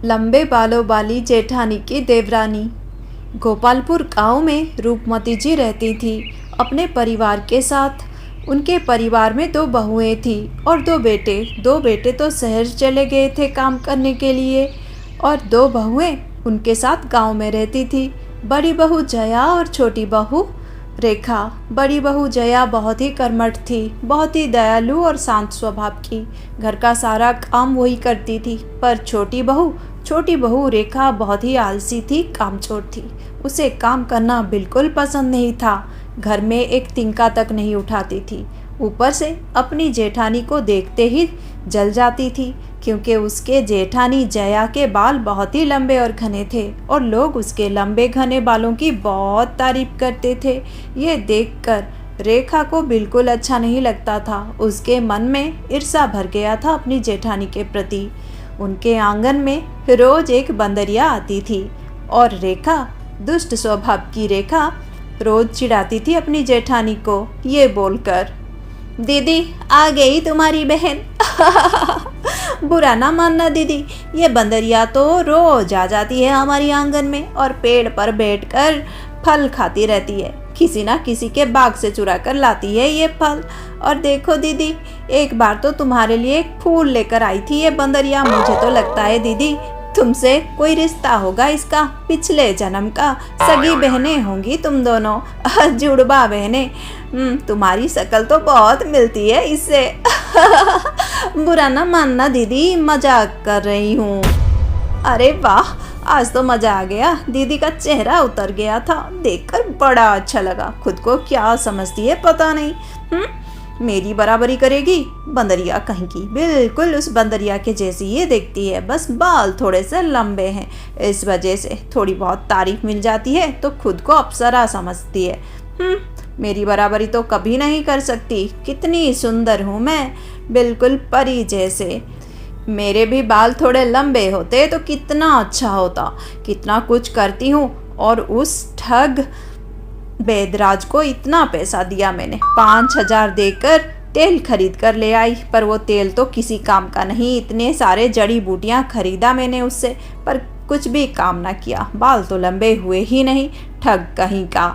लंबे बालों वाली जेठानी की देवरानी। गोपालपुर गांव में रूपमती जी रहती थी अपने परिवार के साथ। उनके परिवार में 2 बहुएं थी और 2 बेटे। 2 बेटे तो शहर चले गए थे काम करने के लिए और 2 बहुएं उनके साथ गांव में रहती थी। बड़ी बहू जया और छोटी बहू रेखा। बड़ी बहू जया बहुत ही कर्मठ थी, बहुत ही दयालु और शांत स्वभाव की। घर का सारा काम वही करती थी। पर छोटी बहू रेखा बहुत ही आलसी थी, कामचोर थी। उसे काम करना बिल्कुल पसंद नहीं था। घर में एक तिनका तक नहीं उठाती थी। ऊपर से अपनी जेठानी को देखते ही जल जाती थी, क्योंकि उसके जेठानी जया के बाल बहुत ही लंबे और घने थे और लोग उसके लंबे घने बालों की बहुत तारीफ करते थे। ये देखकर रेखा को बिल्कुल अच्छा नहीं लगता था। उसके मन में ईर्ष्या भर गया था अपनी जेठानी के प्रति। उनके आंगन में रोज एक बंदरिया आती थी और रेखा, दुष्ट स्वभाव की रेखा, रोज चिढ़ाती थी अपनी जेठानी को ये बोलकर, दीदी आ गई तुम्हारी बहन। बुरा ना मानना दीदी, ये बंदरिया तो रोज आ जाती है हमारी आंगन में और पेड़ पर बैठकर फल खाती रहती है। किसी ना किसी के बाग से चुरा कर लाती है ये फल। और देखो दीदी, एक बार तो तुम्हारे लिए एक फूल लेकर आई थी ये बंदरिया। मुझे तो लगता है दीदी तुमसे कोई रिश्ता होगा इसका, पिछले जन्म का। सगी बहनें होंगी तुम दोनों, जुड़वा बहनें। तुम्हारी शक्ल तो बहुत मिलती है इससे। बुरा ना मानना दीदी, मजाक कर रही हूँ। अरे वाह, आज तो मजा आ गया। दीदी का चेहरा उतर गया था, देखकर बड़ा अच्छा लगा। खुद को क्या समझती है पता नहीं। मेरी बराबरी करेगी बंदरिया कहीं की। बिल्कुल उस बंदरिया के जैसी ये दिखती है, बस बाल थोड़े से लंबे हैं। इस वजह से थोड़ी बहुत तारीफ मिल जाती है तो खुद को अप्सरा समझती है। मेरी बराबरी तो कभी नहीं कर सकती। कितनी सुंदर हूँ मैं, बिल्कुल परी जैसे। मेरे भी बाल थोड़े लंबे होते तो कितना अच्छा होता। कितना कुछ करती हूँ। और उस ठग बेदराज को इतना पैसा दिया मैंने, 5,000 देकर तेल खरीद कर ले आई। पर वो तेल तो किसी काम का नहीं। इतने सारे जड़ी बूटियाँ खरीदा मैंने उससे, पर कुछ भी काम ना किया। बाल तो लंबे हुए ही नहीं, ठग कहीं का।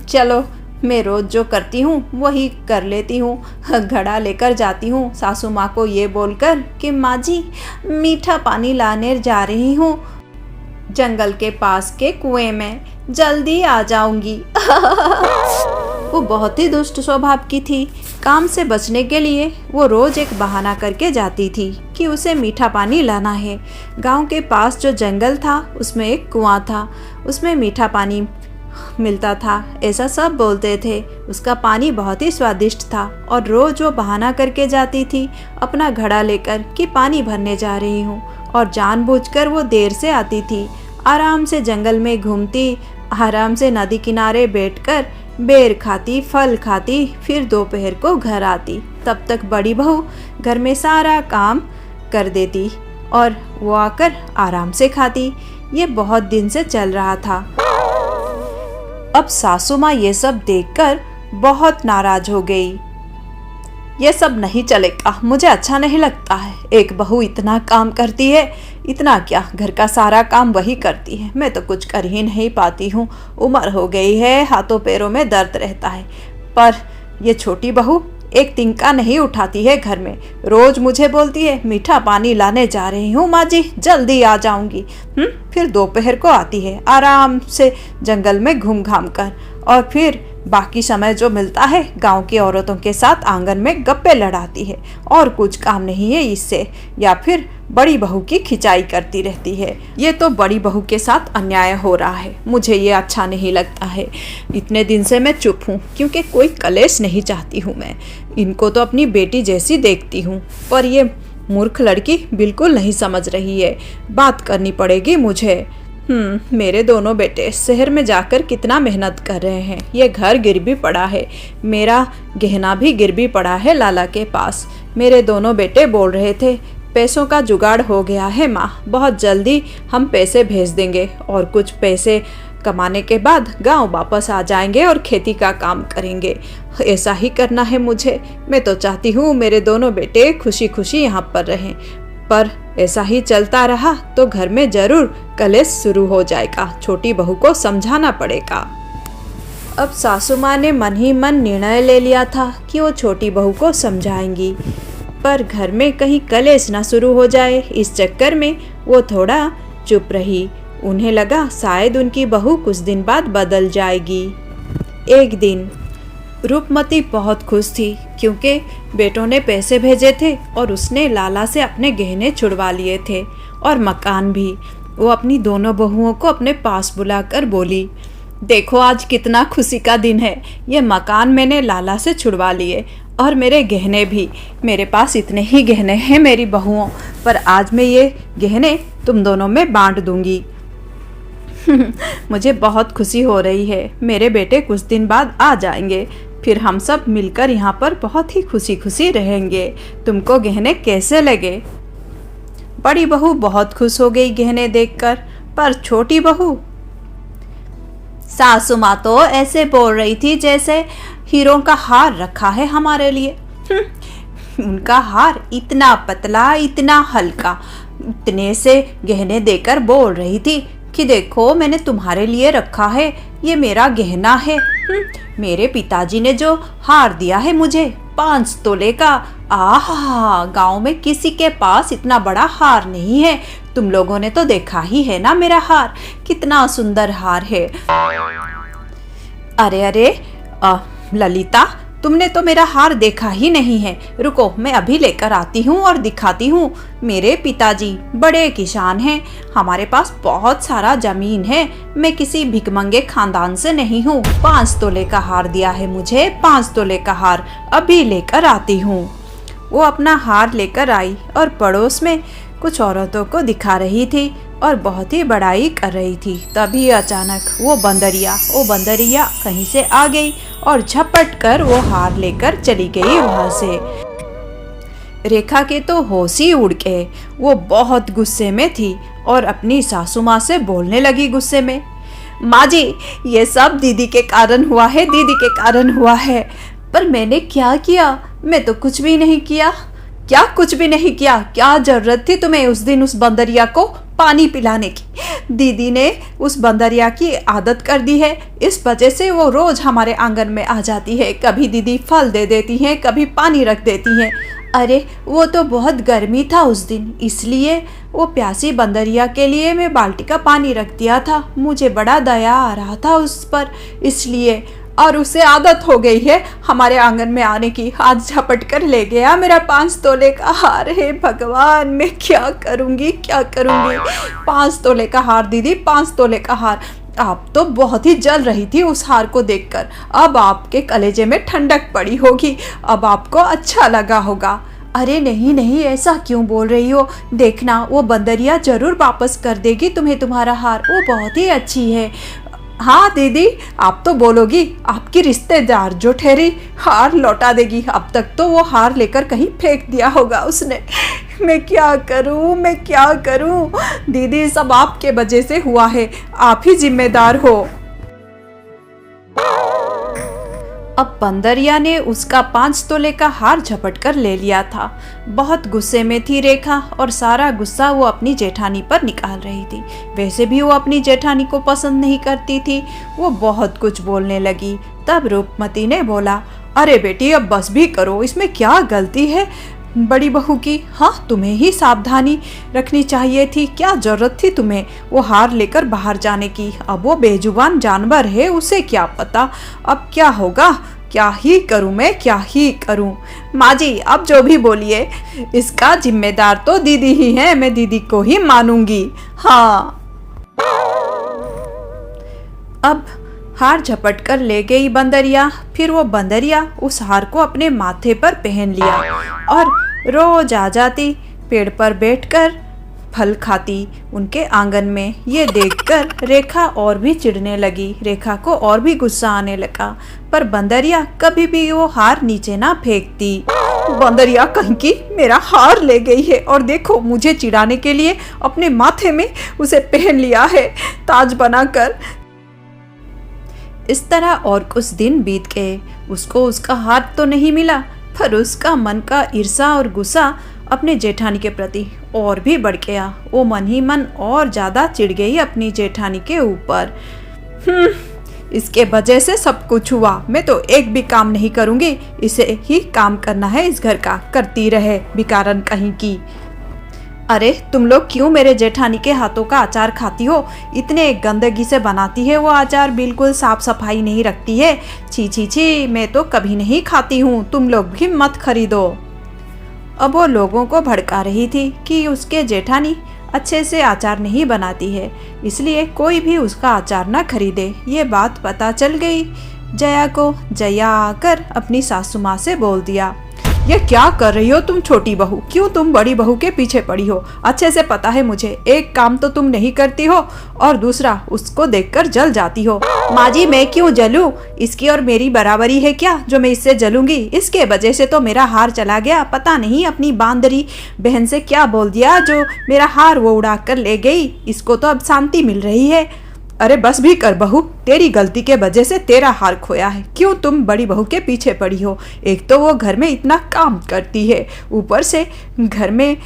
चलो, मैं रोज़ जो करती हूँ वही कर लेती हूँ। घड़ा लेकर जाती हूँ सासू माँ को ये बोलकर कि माँ जी, मीठा पानी लाने जा रही हूँ जंगल के पास के कुएं में, जल्दी आ जाऊंगी। वो बहुत ही दुष्ट स्वभाव की थी। काम से बचने के लिए वो रोज एक बहाना करके जाती थी कि उसे मीठा पानी लाना है। गांव के पास जो जंगल था उसमें एक कुआं था, उसमें मीठा पानी मिलता था, ऐसा सब बोलते थे। उसका पानी बहुत ही स्वादिष्ट था और रोज वो बहाना करके जाती थी अपना घड़ा लेकर कि पानी भरने जा रही हूँ। और जानबूझकर वो देर से आती थी। आराम से जंगल में घूमती, आराम से नदी किनारे बैठकर बेर खाती, फल खाती, फिर दोपहर को घर आती। तब तक बड़ी बहू घर में सारा काम कर देती और वो आकर आराम से खाती। ये बहुत दिन से चल रहा था। अब सासू माँ ये सब देखकर बहुत नाराज हो गई। ये सब नहीं चलेगा, मुझे अच्छा नहीं लगता है। एक बहू इतना काम करती है, इतना क्या, घर का सारा काम वही करती है। मैं तो कुछ कर ही नहीं पाती हूँ। उम्र हो गई है, हाथों पैरों में दर्द रहता है। पर ये छोटी बहू एक तिनका नहीं उठाती है घर में। रोज मुझे बोलती है, मीठा पानी लाने जा रही हूँ माँ जी, जल्दी आ जाऊंगी। फिर दोपहर को आती है आराम से जंगल में घूम घाम कर, और फिर बाकी समय जो मिलता है गांव की औरतों के साथ आंगन में गप्पे लड़ाती है। और कुछ काम नहीं है इससे। या फिर बड़ी बहू की खिंचाई करती रहती है। ये तो बड़ी बहू के साथ अन्याय हो रहा है, मुझे ये अच्छा नहीं लगता है। इतने दिन से मैं चुप हूँ क्योंकि कोई कलेश नहीं चाहती हूँ मैं। इनको तो अपनी बेटी जैसी देखती हूँ, पर ये मूर्ख लड़की बिल्कुल नहीं समझ रही है। बात करनी पड़ेगी मुझे। मेरे दोनों बेटे शहर में जाकर कितना मेहनत कर रहे हैं। ये घर गिरवी पड़ा है, मेरा गहना भी गिरवी पड़ा है लाला के पास। मेरे दोनों बेटे बोल रहे थे, पैसों का जुगाड़ हो गया है माँ, बहुत जल्दी हम पैसे भेज देंगे और कुछ पैसे कमाने के बाद गांव वापस आ जाएंगे और खेती का काम करेंगे। ऐसा ही करना है मुझे। मैं तो चाहती हूँ मेरे दोनों बेटे खुशी खुशी यहाँ पर रहें, पर ऐसा ही चलता रहा तो घर में जरूर कलेश शुरू हो जाएगा। छोटी बहू को समझाना पड़ेगा। अब सासू माँ ने मन ही मन निर्णय ले लिया था कि वो छोटी बहू को समझाएंगी, पर घर में कहीं कलेश ना शुरू हो जाए, इस चक्कर में वो थोड़ा चुप रही। उन्हें लगा शायद उनकी बहू कुछ दिन बाद बदल जाएगी। एक दिन रूपमती बहुत खुश थी क्योंकि बेटों ने पैसे भेजे थे और उसने लाला से अपने गहने छुड़वा लिए थे और मकान भी। वो अपनी दोनों बहुओं को अपने पास बुलाकर बोली, देखो आज कितना खुशी का दिन है। ये मकान मैंने लाला से छुड़वा लिए और मेरे गहने भी। मेरे पास इतने ही गहने हैं मेरी बहुओं, पर आज मैं ये गहने तुम दोनों में बांट दूंगी। मुझे बहुत खुशी हो रही है। मेरे बेटे कुछ दिन बाद आ जाएंगे, फिर हम सब मिलकर यहाँ पर बहुत ही खुशी खुशी रहेंगे। तुमको गहने कैसे लगे? बड़ी बहू बहुत खुश हो गई गहने देखकर, पर छोटी बहू, सासू माँ तो ऐसे बोल रही थी जैसे हीरों का हार रखा है हमारे लिए। उनका हार इतना पतला, इतना हल्का, इतने से गहने देकर बोल रही थी कि देखो मैंने तुम्हारे लिए रखा है, ये मेरा गहना है। मेरे पिताजी ने जो हार दिया है मुझे 5 तोले का। आहा, गांव में किसी के पास इतना बड़ा हार नहीं है। तुम लोगों ने तो देखा ही है ना मेरा हार, कितना सुंदर हार है। अरे अरे ललिता, तुमने तो मेरा हार देखा ही नहीं है। रुको, मैं अभी लेकर आती हूँ और दिखाती हूँ। मेरे पिताजी बड़े किसान हैं, हमारे पास बहुत सारा जमीन है। मैं किसी भिखमंगे खानदान से नहीं हूँ। 5 तोले का हार दिया है मुझे, 5 तोले का हार। अभी लेकर आती हूँ। वो अपना हार लेकर आई और पड़ोस में कुछ औरतों को दिखा रही थी और बहुत ही बड़ाई कर रही थी। तभी अचानक वो बंदरिया कहीं से आ गई और झपट कर वो हार लेकर चली गई वहां से। रेखा के तो होश ही उड़ गए। वो बहुत गुस्से में थी और अपनी सासू माँ से बोलने लगी गुस्से में, माँ जी, ये सब दीदी के कारण हुआ है, दीदी के कारण हुआ है। पर मैंने क्या किया? मैं तो कुछ भी नहीं किया। क्या कुछ भी नहीं किया? क्या जरूरत थी तुम्हें उस दिन उस बंदरिया को पानी पिलाने की? दीदी ने उस बंदरिया की आदत कर दी है, इस वजह से वो रोज हमारे आंगन में आ जाती है। कभी दीदी फल दे देती हैं, कभी पानी रख देती हैं। अरे वो तो बहुत गर्मी था उस दिन, इसलिए वो प्यासी बंदरिया के लिए मैं बाल्टी का पानी रख दिया था। मुझे बड़ा दया आ रहा था उस पर, इसलिए। और उसे आदत हो गई है हमारे आंगन में आने की। आज झपट कर ले गया मेरा 5 तोले का हार। है भगवान, मैं क्या करूँगी, क्या करूँगी? 5 तोले का हार दीदी, 5 तोले का हार। आप तो बहुत ही जल रही थी उस हार को देखकर। अब आपके कलेजे में ठंडक पड़ी होगी, अब आपको अच्छा लगा होगा। अरे नहीं नहीं, ऐसा क्यों बोल रही हो? देखना, वो बंदरिया जरूर वापस कर देगी तुम्हें तुम्हारा हार। वो बहुत ही अच्छी है। हाँ दीदी, आप तो बोलोगी, आपकी रिश्तेदार जो ठहरी हार लौटा देगी। अब तक तो वो हार लेकर कहीं फेंक दिया होगा उसने। मैं क्या करूँ, मैं क्या करूँ? दीदी, सब आपके वजह से हुआ है, आप ही जिम्मेदार हो। अब बंदरिया ने उसका 5 तोले का हार झपट कर ले लिया था। बहुत गुस्से में थी रेखा और सारा गुस्सा वो अपनी जेठानी पर निकाल रही थी। वैसे भी वो अपनी जेठानी को पसंद नहीं करती थी। वो बहुत कुछ बोलने लगी। तब रूपमती ने बोला, अरे बेटी, अब बस भी करो, इसमें क्या गलती है बड़ी बहू की? हाँ, तुम्हें ही सावधानी रखनी चाहिए थी। क्या जरूरत थी तुम्हें वो हार लेकर बाहर जाने की? अब वो बेजुबान जानवर है, उसे क्या पता अब क्या होगा। क्या ही करूं मैं, क्या ही करूं? माँ जी, अब जो भी बोलिए, इसका जिम्मेदार तो दीदी ही है। मैं दीदी को ही मानूंगी। हाँ। अब हार झपट कर ले गई बंदरिया। फिर वो बंदरिया उस हार को अपने माथे पर पहन लिया और रोज आ जाती, पेड़ पर बैठकर फल खाती उनके आंगन में। ये देखकर रेखा और भी चिढ़ने लगी। रेखा को और भी गुस्सा आने लगा, पर बंदरिया कभी भी वो हार नीचे ना फेंकती। बंदरिया कहीं की मेरा हार ले गई है और देखो, मुझे चिढ़ाने के लिए अपने माथे में उसे पहन लिया है ताज बनाकर। इस तरह और कुछ दिन बीत गए। उसको उसका हार तो नहीं मिला, पर उसका मन का ईर्ष्या और गुस्सा अपने जेठानी के प्रति और भी बढ़ गया। वो मन ही मन और ज़्यादा चिढ़ गई अपनी जेठानी के ऊपर। इसके वजह से सब कुछ हुआ, मैं तो एक भी काम नहीं करूँगी, इसे ही काम करना है इस घर का, करती रहे भिखारन कहीं की। अरे तुम लोग क्यों मेरे जेठानी के हाथों का अचार खाती हो? इतने गंदगी से बनाती है वो अचार, बिल्कुल साफ सफाई नहीं रखती है। छी छी छी, मैं तो कभी नहीं खाती हूँ, तुम लोग भी मत खरीदो। अब वो लोगों को भड़का रही थी कि उसके जेठानी अच्छे से अचार नहीं बनाती है, इसलिए कोई भी उसका अचार न खरीदे। ये बात पता चल गई जया को। जया आकर अपनी सासू माँ से बोल दिया, ये क्या कर रही हो तुम छोटी बहू? क्यों तुम बड़ी बहू के पीछे पड़ी हो? अच्छे से पता है मुझे, एक काम तो तुम नहीं करती हो और दूसरा उसको देखकर जल जाती हो। माँ जी मैं क्यों जलूं? इसकी और मेरी बराबरी है क्या जो मैं इससे जलूंगी? इसके वजह से तो मेरा हार चला गया। पता नहीं अपनी बांदरी बहन से क्या बोल दिया जो मेरा हार वो उड़ा कर ले गई। इसको तो अब शांति मिल रही है। अरे बस भी कर बहू, तेरी गलती के वजह से तेरा हार खोया है। क्यों तुम बड़ी बहू के पीछे पड़ी हो? एक तो वो घर में इतना काम करती है, ऊपर से घर में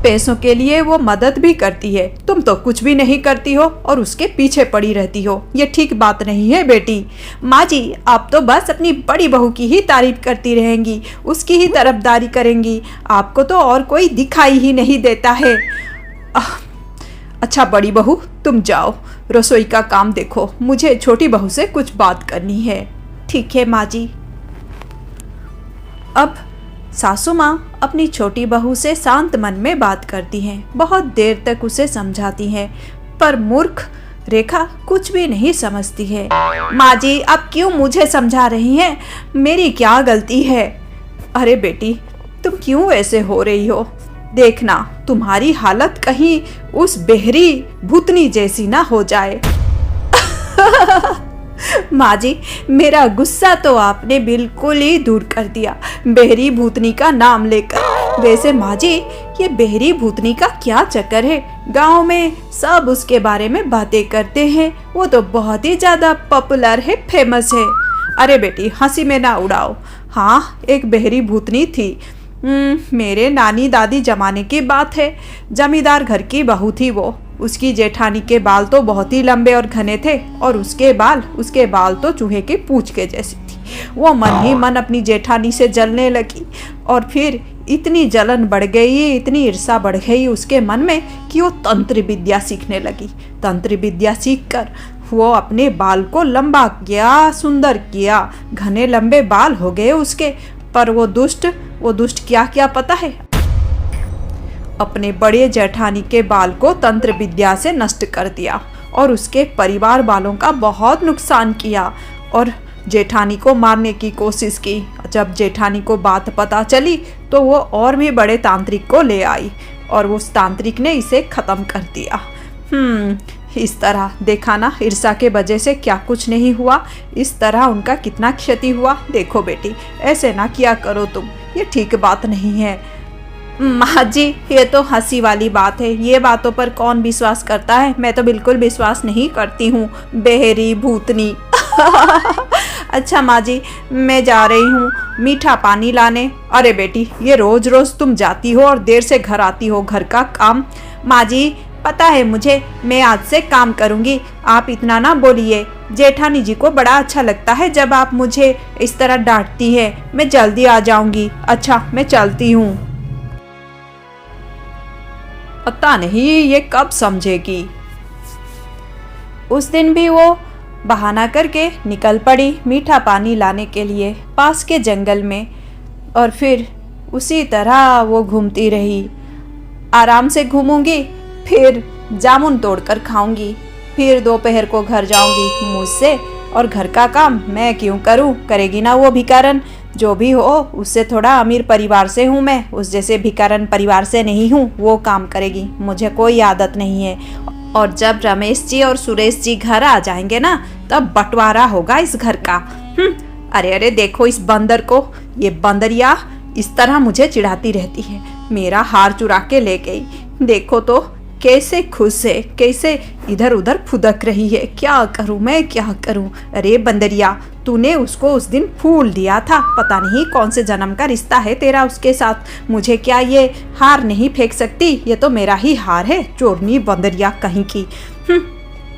पैसों के लिए वो मदद भी करती है। तुम तो कुछ भी नहीं करती हो और उसके पीछे पड़ी रहती हो। ये ठीक बात नहीं है बेटी। माँ जी आप तो बस अपनी बड़ी बहू की ही तारीफ करती रहेंगी, उसकी ही तरफदारी करेंगी, आपको तो और कोई दिखाई ही नहीं देता है। अच्छा बड़ी बहू तुम जाओ, रसोई का काम देखो, मुझे छोटी बहू से कुछ बात करनी है। ठीक है माँ जी। अब सासू माँ अपनी छोटी बहू से शांत मन में बात करती हैं, बहुत देर तक उसे समझाती हैं, पर मूर्ख रेखा कुछ भी नहीं समझती है। माँ जी आप क्यों मुझे समझा रही हैं? मेरी क्या गलती है? अरे बेटी तुम क्यों ऐसे हो रही हो? देखना तुम्हारी हालत कहीं उस बहरी भूतनी जैसी ना हो जाए। माँ जी मेरा गुस्सा तो आपने बिल्कुल ही दूर कर दिया बहरी भूतनी का नाम लेकर। वैसे माँ जी ये बहरी भूतनी का क्या चक्कर है? गांव में सब उसके बारे में बातें करते हैं, वो तो बहुत ही ज्यादा पॉपुलर है, फेमस है। अरे बेटी हंसी में ना उड़ाओ। हाँ एक बहरी भूतनी थी, मेरे नानी दादी जमाने की बात है। जमींदार घर की बहू थी वो। उसकी जेठानी के बाल तो बहुत ही लंबे और घने थे और उसके बाल तो चूहे के पूंछ के जैसी थी। वो मन ही मन अपनी जेठानी से जलने लगी और फिर इतनी जलन बढ़ गई, इतनी ईर्ष्या बढ़ गई उसके मन में कि वो तंत्र विद्या सीखने लगी। तंत्र विद्या सीखकर वो अपने बाल को लंबा किया, सुंदर किया, घने लंबे बाल हो गए उसके। पर वो दुष्ट क्या क्या पता है? अपने बड़े जेठानी के बाल को तंत्र विद्या से नष्ट कर दिया और उसके परिवार वालों का बहुत नुकसान किया और जेठानी को मारने की कोशिश की। जब जेठानी को बात पता चली तो वो और भी बड़े तांत्रिक को ले आई और उस तांत्रिक ने इसे खत्म कर दिया। इस तरह देखा ना, ईर्ष्या के वजह से क्या कुछ नहीं हुआ, इस तरह उनका कितना क्षति हुआ। देखो बेटी ऐसे ना किया करो तुम, ये ठीक बात नहीं है। माँ जी ये तो हंसी वाली बात है, ये बातों पर कौन विश्वास करता है? मैं तो बिल्कुल विश्वास नहीं करती हूँ बहरी भूतनी। अच्छा माँ जी मैं जा रही हूँ मीठा पानी लाने। अरे बेटी ये रोज रोज तुम जाती हो और देर से घर आती हो, घर का काम। माँ जी पता है मुझे, मैं आज से काम करूँगी, आप इतना ना बोलिए। जेठानी जी को बड़ा अच्छा लगता है जब आप मुझे इस तरह डांटती है। मैं जल्दी आ जाऊँगी। अच्छा मैं चलती हूँ। पता नहीं ये कब समझेगी। उस दिन भी वो बहाना करके निकल पड़ी मीठा पानी लाने के लिए पास के जंगल में और फिर उसी तरह वो घूमती रही। आराम से घूमूंगी, फिर जामुन तोड़कर खाऊंगी, फिर दोपहर को घर जाऊंगी मुझसे, और घर का काम मैं क्यों करूं, करेगी ना वो भिखारन। जो भी हो उससे थोड़ा अमीर परिवार से हूँ मैं, उस जैसे भिखारन परिवार से नहीं हूँ। वो काम करेगी, मुझे कोई आदत नहीं है। और जब रमेश जी और सुरेश जी घर आ जाएंगे ना तब बंटवारा होगा इस घर का। अरे अरे देखो इस बंदर को, ये बंदरिया इस तरह मुझे चिढ़ाती रहती है। मेरा हार चुरा के ले गई, देखो तो कैसे खुश है, कैसे इधर उधर फुदक रही है। क्या करूं मैं, क्या करूं। अरे बंदरिया, तूने उसको उस दिन फूल दिया था, पता नहीं कौन से जन्म का रिश्ता है तेरा उसके साथ। मुझे क्या ये हार नहीं फेंक सकती? ये तो मेरा ही हार है, चोरनी बंदरिया कहीं की।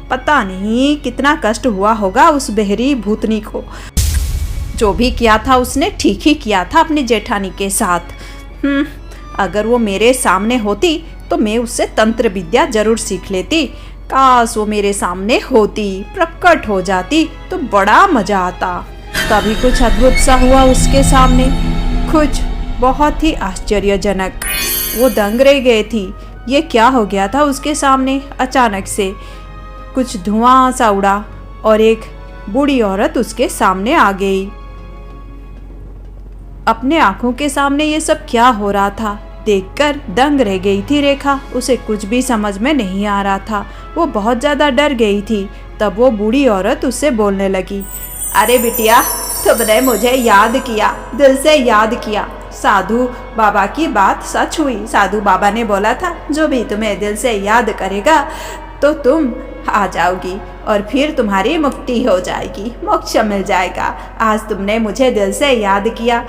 पता नहीं कितना कष्ट हुआ होगा उस बहरी भूतनी को। जो भी किया था उसने ठीक ही किया था अपनी जेठानी के साथ। अगर वो मेरे सामने होती तो मैं उससे तंत्र विद्या जरूर सीख लेती। काश वो मेरे सामने होती, प्रकट हो जाती तो बड़ा मजा आता। तभी कुछ अद्भुत सा हुआ उसके सामने, कुछ बहुत ही आश्चर्यजनक। वो दंग रह गए थी। ये क्या हो गया था उसके सामने? अचानक से कुछ धुआं सा उड़ा और एक बूढ़ी औरत उसके सामने आ गई। अपने आंखों के सामने ये सब क्या हो रहा था देखकर दंग रह गई थी रेखा। उसे कुछ भी समझ में नहीं आ रहा था, वो बहुत ज़्यादा डर गई थी। तब वो बूढ़ी औरत उससे बोलने लगी, अरे बिटिया, तुमने मुझे याद किया, दिल से याद किया। साधु बाबा की बात सच हुई। साधु बाबा ने बोला था जो भी तुम्हें दिल से याद करेगा तो तुम आ जाओगी और फिर तुम्हारी मुक्ति हो जाएगी, मोक्ष मिल जाएगा। आज तुमने मुझे दिल से याद किया,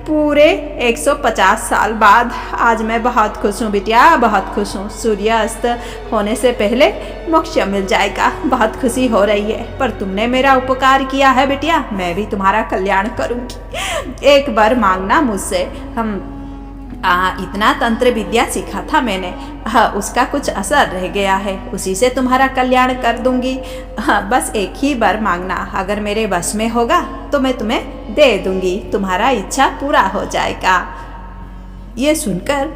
पूरे 150 साल बाद। आज मैं बहुत खुश हूँ बिटिया, बहुत खुश हूँ। सूर्यास्त होने से पहले मोक्ष मिल जाएगा, बहुत खुशी हो रही है। पर तुमने मेरा उपकार किया है बिटिया, मैं भी तुम्हारा कल्याण करूँगी। एक बार मांगना मुझसे। हम इतना तंत्र विद्या सीखा था मैंने, उसका कुछ असर रह गया है, उसी से तुम्हारा कल्याण कर दूंगी। बस एक ही बार मांगना, अगर मेरे बस में होगा तो मैं तुम्हें दे दूंगी, तुम्हारा इच्छा पूरा हो जाएगा। ये सुनकर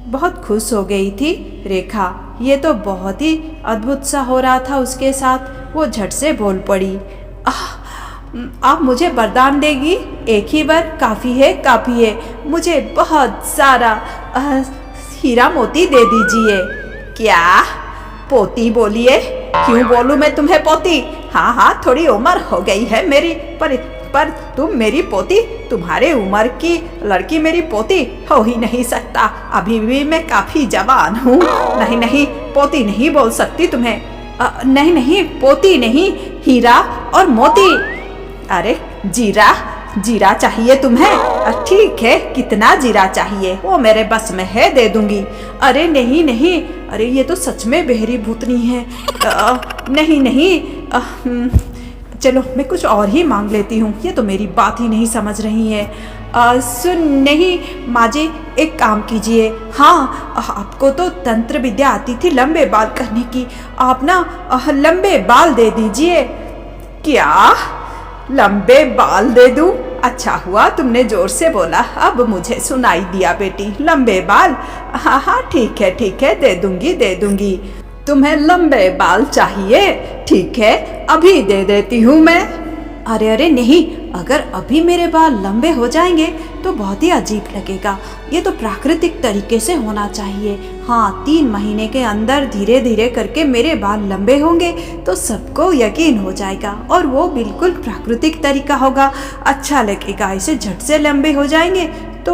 बहुत खुश हो गई थी रेखा। ये तो बहुत ही अद्भुत सा हो रहा था उसके साथ। वो झट से बोल पड़ी, आप मुझे वरदान देगी? एक ही बार काफ़ी है, काफ़ी है। मुझे बहुत सारा हीरा मोती दे दीजिए। क्या पोती बोलिए? क्यों बोलूँ मैं तुम्हें पोती? हाँ हाँ, थोड़ी उम्र हो गई है मेरी, पर तुम मेरी पोती, तुम्हारे उम्र की लड़की मेरी पोती हो ही नहीं सकता। अभी भी मैं काफ़ी जवान हूँ। नहीं नहीं, पोती नहीं बोल सकती तुम्हें। नहीं नहीं, पोती नहीं, हीरा और मोती। अरे जीरा चाहिए तुम्हें? ठीक है, कितना जीरा चाहिए? वो मेरे बस में है, दे दूंगी। अरे नहीं नहीं, अरे ये तो सच में बहरी भूतनी है। नहीं नहीं, चलो मैं कुछ और ही मांग लेती हूँ, ये तो मेरी बात ही नहीं समझ रही है। सुन, नहीं माँ जी, एक काम कीजिए। हाँ, आपको तो तंत्र विद्या आती थी लंबे बाल करने की, आप ना लंबे बाल दे दीजिए। क्या लंबे बाल दे दूं? अच्छा हुआ तुमने जोर से बोला, अब मुझे सुनाई दिया बेटी। लंबे बाल? हाँ हाँ, ठीक है, दे दूंगी। तुम्हें लंबे बाल चाहिए? ठीक है, अभी दे देती हूँ मैं। अरे नहीं, अगर अभी मेरे बाल लंबे हो जाएंगे तो बहुत ही अजीब लगेगा। ये तो प्राकृतिक तरीके से होना चाहिए। हाँ, 3 महीने के अंदर धीरे धीरे करके मेरे बाल लंबे होंगे तो सबको यकीन हो जाएगा और वो बिल्कुल प्राकृतिक तरीका होगा, अच्छा लगेगा। ऐसे झट से लंबे हो जाएंगे तो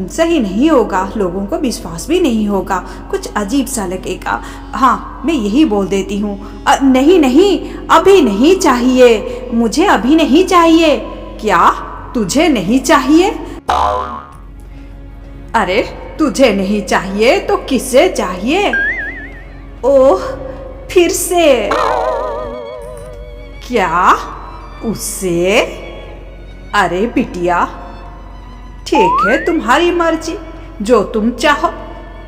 सही नहीं होगा, लोगों को विश्वास भी नहीं होगा, कुछ अजीब सा लगेगा। हाँ, मैं यही बोल देती हूँ। नहीं, अभी नहीं चाहिए, मुझे अभी नहीं चाहिए। क्या तुझे नहीं चाहिए? अरे तुझे नहीं चाहिए तो किसे चाहिए? ओह, फिर से? क्या उससे? अरे बिटिया, ठीक है, तुम्हारी मर्जी, जो तुम चाहो।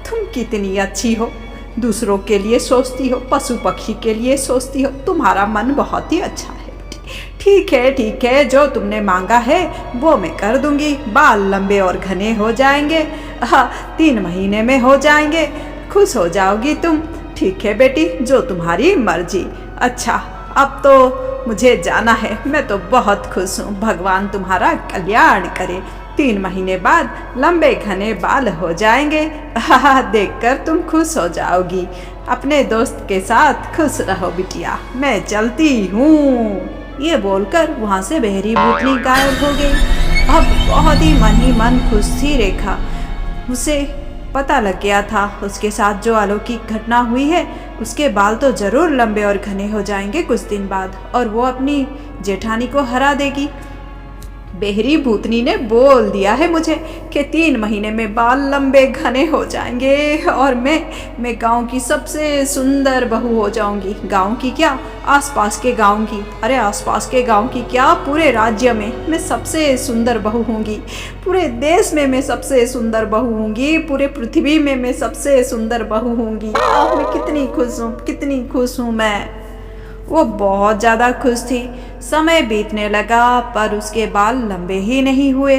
तुम कितनी अच्छी हो, दूसरों के लिए सोचती हो, पशु पक्षी के लिए सोचती हो, तुम्हारा मन बहुत ही अच्छा है। ठीक है, जो तुमने मांगा है वो मैं कर दूंगी। बाल लंबे और घने हो जाएंगे, 3 महीने में हो जाएंगे, खुश हो जाओगी तुम। ठीक है बेटी, जो तुम्हारी मर्जी। अच्छा, अब तो मुझे जाना है, मैं तो बहुत खुश हूँ। भगवान तुम्हारा कल्याण करे। 3 महीने बाद लंबे घने बाल हो जाएंगे। देखकर तुम खुश हो जाओगी। अपने दोस्त के साथ खुश रहो बिटिया, मैं चलती हूँ। ये बोलकर वहाँ से बहरी भूतनी गायब हो गई। अब बहुत ही मन खुश थी रेखा। उसे पता लग गया था उसके साथ जो अलौकिक घटना हुई है, उसके बाल तो ज़रूर लंबे और घने हो जाएंगे कुछ दिन बाद, और वो अपनी जेठानी को हरा देगी। बहरी भूतनी ने बोल दिया है मुझे कि 3 महीने में बाल लंबे घने हो जाएंगे और मैं गांव की सबसे सुंदर बहू हो जाऊंगी। गांव की क्या, आसपास के गांव की, अरे आसपास के गांव की क्या, पूरे राज्य में मैं सबसे सुंदर बहू होंगी। पूरे देश में मैं सबसे सुंदर बहू होंगी। पूरे पृथ्वी में मैं सबसे सुंदर बहू होंगी। मैं कितनी खुश हूँ, कितनी खुश हूँ मैं। वो बहुत ज़्यादा खुश थी। समय बीतने लगा पर उसके बाल लंबे ही नहीं हुए।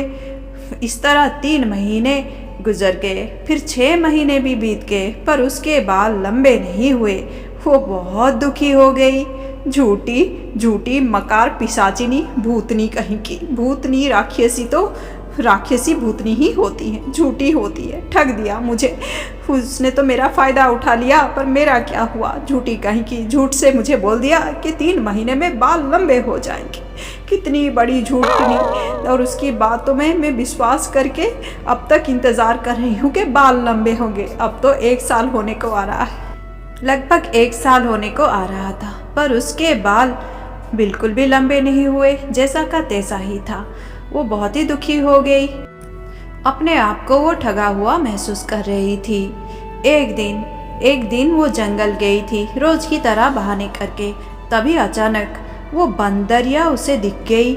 इस तरह 3 महीने गुजर गए, फिर 6 महीने भी बीत गए पर उसके बाल लंबे नहीं हुए। वो बहुत दुखी हो गई। झूठी झूठी मकार पिशाचिनी भूतनी कहीं की, भूतनी राक्षसी तो राक्षसी भूतनी ही होती है, झूठी होती है। ठग दिया मुझे, उसने तो मेरा फ़ायदा उठा लिया, पर मेरा क्या हुआ। झूठी कहीं की, झूठ से मुझे बोल दिया कि 3 महीने में बाल लंबे हो जाएंगे। कितनी बड़ी झूठनी, और उसकी बातों में मैं विश्वास करके अब तक इंतज़ार कर रही हूँ कि बाल लंबे होंगे। अब तो 1 साल होने को आ रहा है, लगभग 1 साल होने को आ रहा था, पर उसके बाल बिल्कुल भी लंबे नहीं हुए, जैसा का तैसा ही था। वो बहुत ही दुखी हो गई। अपने आप को वो ठगा हुआ महसूस कर रही थी। एक दिन वो जंगल गई थी रोज की तरह बहाने करके। तभी अचानक वो बंदरिया उसे दिख गई।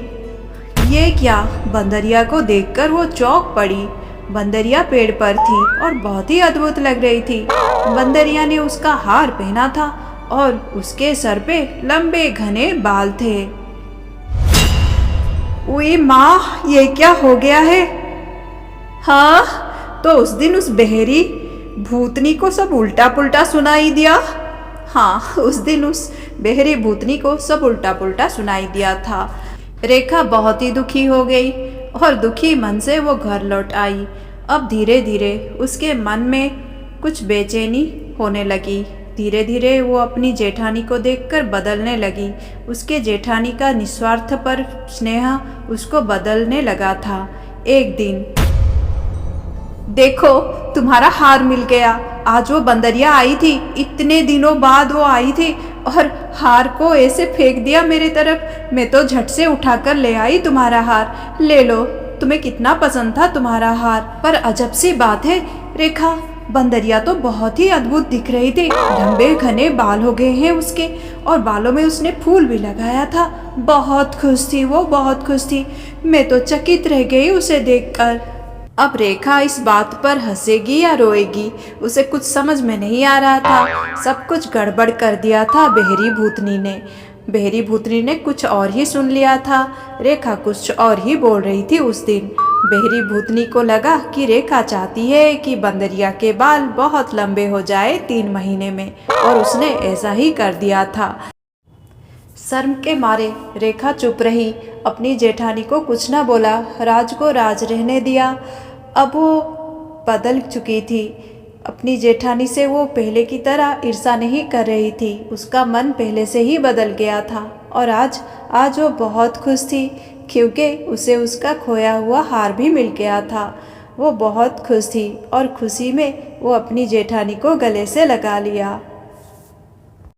ये क्या, बंदरिया को देखकर वो चौंक पड़ी। बंदरिया पेड़ पर थी और बहुत ही अद्भुत लग रही थी। बंदरिया ने उसका हार पहना था और उसके सर पे लंबे घने बाल थे। ओए माँ, ये क्या हो गया है। हाँ, तो उस दिन उस बहरी भूतनी को सब उल्टा पुल्टा सुनाई दिया। हाँ, उस दिन उस बहरी भूतनी को सब उल्टा पुल्टा सुनाई दिया था। रेखा बहुत ही दुखी हो गई और दुखी मन से वो घर लौट आई। अब धीरे धीरे उसके मन में कुछ बेचैनी होने लगी। धीरे धीरे वो अपनी जेठानी को देखकर बदलने लगी। उसके जेठानी का निस्वार्थ पर स्नेह उसको बदलने लगा था। एक दिन, देखो तुम्हारा हार मिल गया। आज वो बंदरिया आई थी, इतने दिनों बाद वो आई थी और हार को ऐसे फेंक दिया मेरे तरफ। मैं तो झट से उठाकर ले आई तुम्हारा हार। ले लो, तुम्हें कितना पसंद था तुम्हारा हार। पर अजब सी बात है रेखा, बंदरिया तो बहुत ही अद्भुत दिख रही थी। लंबे घने बाल हो गए हैं उसके, और बालों में उसने फूल भी लगाया था। बहुत खुश थी वो, बहुत खुश थी। मैं तो चकित रह गई उसे देखकर। अब रेखा इस बात पर हंसेगी या रोएगी, उसे कुछ समझ में नहीं आ रहा था। सब कुछ गड़बड़ कर दिया था बहरी भूतनी ने। बहरी भूतनी ने कुछ और ही सुन लिया था। रेखा कुछ और ही बोल रही थी उस दिन। बहरी भूतनी को लगा कि रेखा चाहती है कि बंदरिया के बाल बहुत लंबे हो जाए 3 महीने में, और उसने ऐसा ही कर दिया था। शर्म के मारे रेखा चुप रही, अपनी जेठानी को कुछ न बोला, राज को राज रहने दिया। अब वो बदल चुकी थी। अपनी जेठानी से वो पहले की तरह ईर्ष्या नहीं कर रही थी। उसका मन पहले से ही बदल गया था और आज वो बहुत खुश थी, क्योंकि उसे उसका खोया हुआ हार भी मिल गया था। वो बहुत खुश थी और खुशी में वो अपनी जेठानी को गले से लगा लिया।